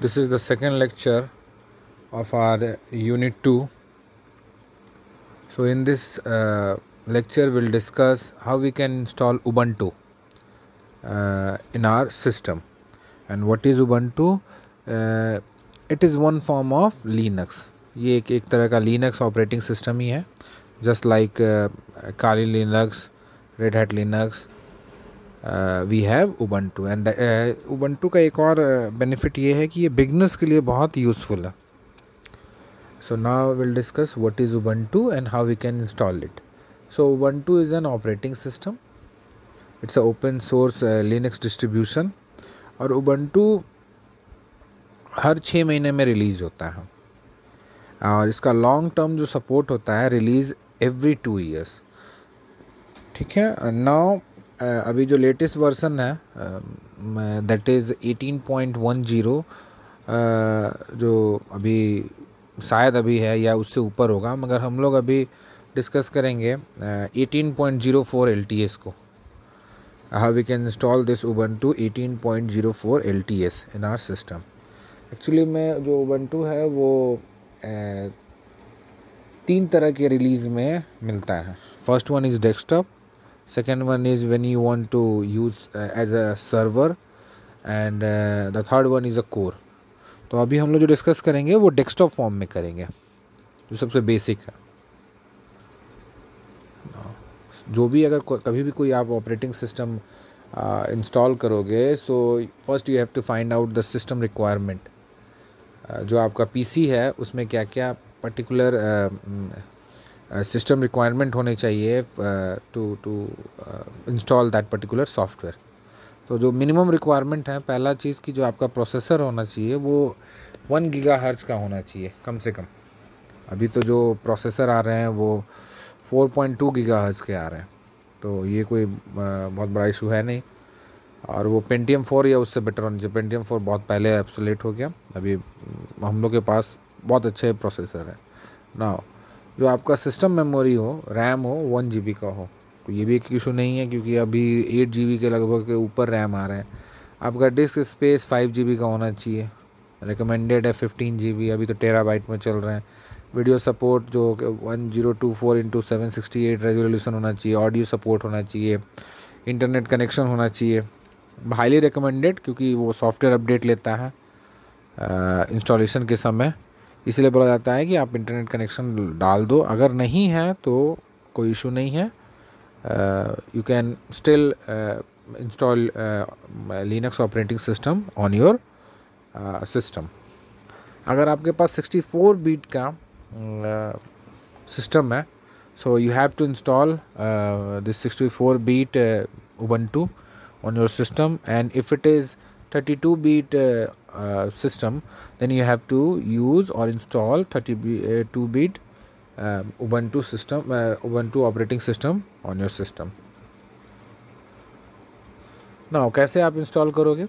This is the second lecture of our Unit 2. So in this lecture we'll discuss how we can install Ubuntu in our system. And what is Ubuntu? It is one form of Linux. ये एक तरह का Linux operating system ही है, just like Kali Linux, Red Hat Linux. We have Ubuntu and Ubuntu का एक और benefit ये है कि ये बिगनर्स के लिए बहुत यूज़फुल है. So now we'll discuss what is Ubuntu and how we can install it. So Ubuntu is an operating system. It's an open source Linux distribution. और Ubuntu हर 6 महीने में रिलीज़ होता है और इसका लॉन्ग टर्म जो सपोर्ट होता है रिलीज़ एवरी 2 years. ठीक है. नाउ अभी जो लेटेस्ट वर्जन है दैट इज़ 18.10 जो अभी शायद अभी है या उससे ऊपर होगा, मगर हम लोग अभी डिस्कस करेंगे 18.04 LTS को. How we can install this Ubuntu 18.04 LTS in our system. Actually में जो Ubuntu है वो 3 तरह के रिलीज़ में मिलता है. First one is desktop, second one is when you want to use as a server, and the third one is a core. तो अभी हम लोग जो डिस्कस करेंगे वो डेस्कटॉप फॉर्म में करेंगे, जो सबसे बेसिक है. जो भी अगर कभी भी कोई आप ऑपरेटिंग सिस्टम इंस्टॉल करोगे, so first you have to find out the system requirement. जो आपका पीसी है उसमें क्या क्या पर्टिकुलर सिस्टम रिक्वायरमेंट होने चाहिए to install that particular software. तो जो मिनिमम रिक्वायरमेंट है, पहला चीज़ कि जो आपका प्रोसेसर होना चाहिए वो 1 GHz का होना चाहिए कम से कम. अभी तो जो प्रोसेसर आ रहे हैं वो 4.2 GHz के आ रहे हैं, तो ये कोई बहुत बड़ा इशू है नहीं. और वो Pentium 4 या उससे बेटर होना चाहिए. Pentium 4 बहुत पहले ऑब्सोलेट हो गया. अभी हम लोग के पास बहुत अच्छे प्रोसेसर है. ना जो आपका सिस्टम मेमोरी हो, रैम हो 1 GB का हो, तो ये भी एक इशू नहीं है क्योंकि अभी 8 GB के लगभग के ऊपर रैम आ रहे हैं. आपका डिस्क स्पेस 5 GB का होना चाहिए. रिकमेंडेड है 15 GB, अभी तो टेराबाइट में चल रहे हैं. वीडियो सपोर्ट जो 1024x768 रेजोल्यूशन होना चाहिए. ऑडियो सपोर्ट होना चाहिए. इंटरनेट कनेक्शन होना चाहिए. हाईली रिकमेंडेड क्योंकि वो सॉफ्टवेयर अपडेट लेता है इंस्टॉलेशन के समय, इसलिए बोला जाता है कि आप इंटरनेट कनेक्शन डाल दो. अगर नहीं है तो कोई इशू नहीं है. You can still install Linux operating system on your system. अगर आपके पास 64 बीट का सिस्टम है, so you have to install this 64 bit Ubuntu on your system, and if it is 32 bit system, then you have to use or install 32 bit Ubuntu system, Ubuntu operating system on your system. Now कैसे आप install करोगे?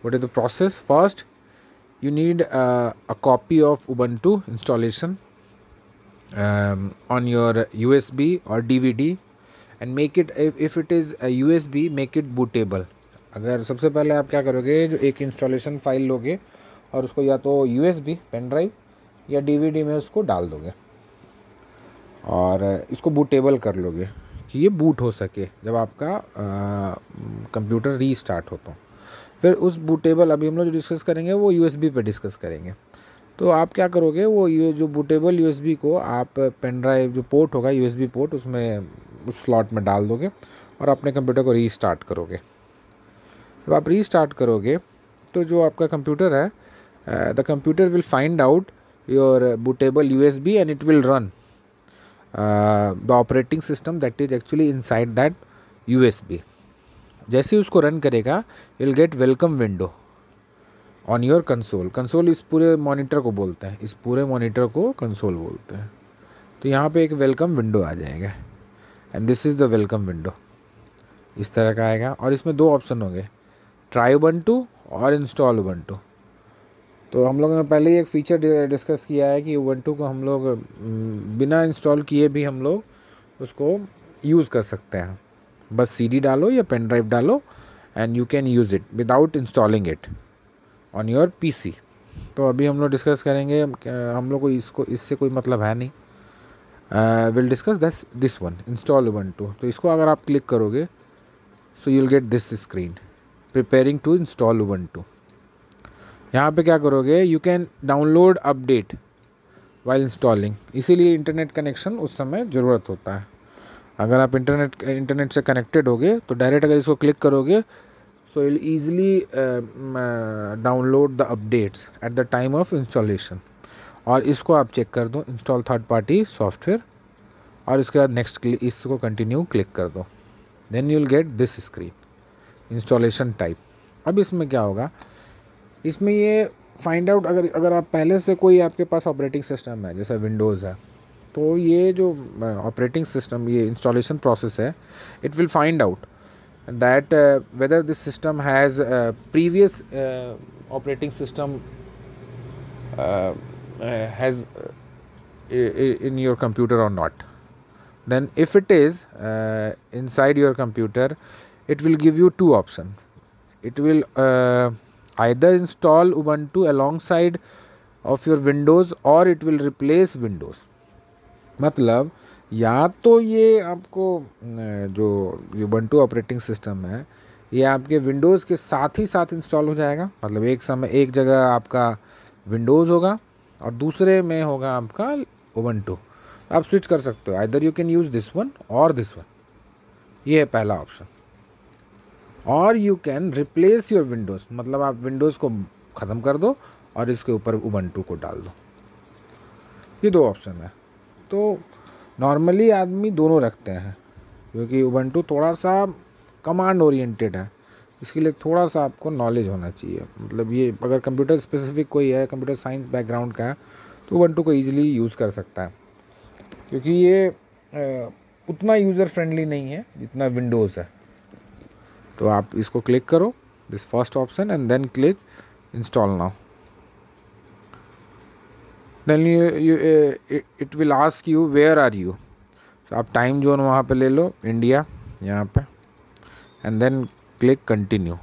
What is the process? First you need a copy of Ubuntu installation on your USB or DVD, and make it, if it is a USB, make it bootable. अगर सबसे पहले आप क्या करोगे, जो एक इंस्टॉलेशन फाइल लोगे और उसको या तो USB पेन ड्राइव या DVD में उसको डाल दोगे और इसको बूटेबल कर लोगे कि ये बूट हो सके जब आपका कंप्यूटर रीस्टार्ट हो. तो फिर उस बूटेबल, अभी हम लोग जो डिस्कस करेंगे वो USB पे डिस्कस करेंगे. तो आप क्या करोगे, वो ये जो बूटेबल USB को आप पेन ड्राइव जो पोर्ट होगा USB पोर्ट, उसमें उस स्लॉट में डाल दोगे और अपने कंप्यूटर को रीस्टार्ट करोगे. जब आप रीस्टार्ट करोगे तो जो आपका कंप्यूटर है, the computer will find out your bootable USB and it will run the operating system that is actually inside that USB. जैसे ही उसको रन करेगा, you will gate welcome window on your console. Console इस पूरे monitor को बोलते हैं, इस पूरे मॉनिटर को कंसोल बोलते हैं. तो यहाँ पे एक वेलकम विंडो आ जाएगा, and this is the welcome window. इस तरह का आएगा और इसमें 2 ऑप्शन होंगे, ट्राई Ubuntu और इंस्टॉल Ubuntu. तो हम लोगों ने पहले ही एक फ़ीचर डिस्कस किया है कि Ubuntu को हम लोग बिना इंस्टॉल किए भी हम लोग उसको यूज़ कर सकते हैं. बस CD डालो या पेन ड्राइव डालो and you can use it without installing it. On your PC. तो अभी हम लोग डिस्कस करेंगे, हम लोग को इससे कोई मतलब है नहीं। Will discuss this one, install Ubuntu. तो इसको अगर आप क्लिक करोगे so you will get this screen, preparing to install Ubuntu. यहाँ पे क्या करोगे, you can download update while installing. इसीलिए इंटरनेट कनेक्शन उस समय ज़रूरत होता है। अगर आप इंटरनेट से कनेक्टेड होगे तो डायरेक्ट अगर इसको क्लिक करोगे so will easily download the updates at the time of installation. और इसको आप चेक कर दो, इंस्टॉल थर्ड पार्टी सॉफ्टवेयर, और इसके बाद नेक्स्ट इसको कंटिन्यू क्लिक कर दो। Then you will get this screen, installation type. अब इसमें क्या होगा, इसमें ये फाइंड आउट, अगर आप पहले से कोई आपके पास ऑपरेटिंग सिस्टम है जैसे विंडोज़ है, तो ये जो ऑपरेटिंग सिस्टम, ये इंस्टॉलेशन प्रोसेस है, it will find out that whether this system has previous operating system has in your computer or not. Then if it is inside your computer, it will give you two options. It will either install Ubuntu alongside of your Windows, or it will replace Windows. मतलब या तो ये आपको जो Ubuntu operating system है ये आपके Windows के साथ ही साथ इंस्टॉल हो जाएगा। मतलब एक समय एक जगह आपका विंडोज़ होगा और दूसरे में होगा आपका उबंटू। आप स्विच कर सकते हो, either you can use this one और दिस वन, ये है पहला ऑप्शन। और you can replace your Windows, मतलब आप विंडोज़ को ख़त्म कर दो और इसके ऊपर उबंटू को डाल दो। ये दो ऑप्शन है। तो नॉर्मली आदमी दोनों रखते हैं क्योंकि उबंटू थोड़ा सा कमांड ओरिएंटेड है, इसके लिए थोड़ा सा आपको नॉलेज होना चाहिए। मतलब ये अगर कंप्यूटर स्पेसिफिक कोई है, कंप्यूटर साइंस बैकग्राउंड का है, तो उबंटू को ईजिली यूज़ कर सकता है क्योंकि ये उतना यूज़र फ्रेंडली नहीं है जितना विंडोज़ है। तो आप इसको क्लिक करो, this first option, and then click install now. Then it will ask you where are you. तो आप टाइम जोन वहाँ पे ले लो, इंडिया यहाँ पे, and then click continue.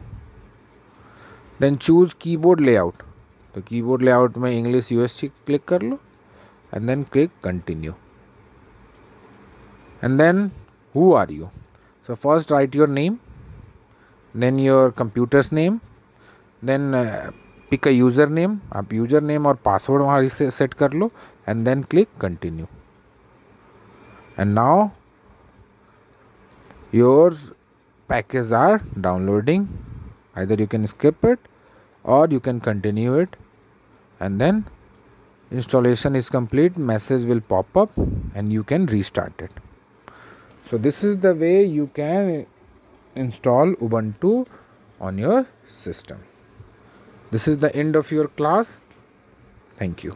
Then choose keyboard layout. तो कीबोर्ड लेआउट में इंग्लिश यूएससी क्लिक कर लो and then click continue. And then who are you. So first write your name, then your computer's name, then pick a user name. आप user name और password वहाँ से set कर लो and then click continue. And now yours packages are downloading. Either you can skip it or you can continue it, and then installation is complete, message will pop up and you can restart it. So this is the way you can install Ubuntu on your system. This is the end of your class. Thank you.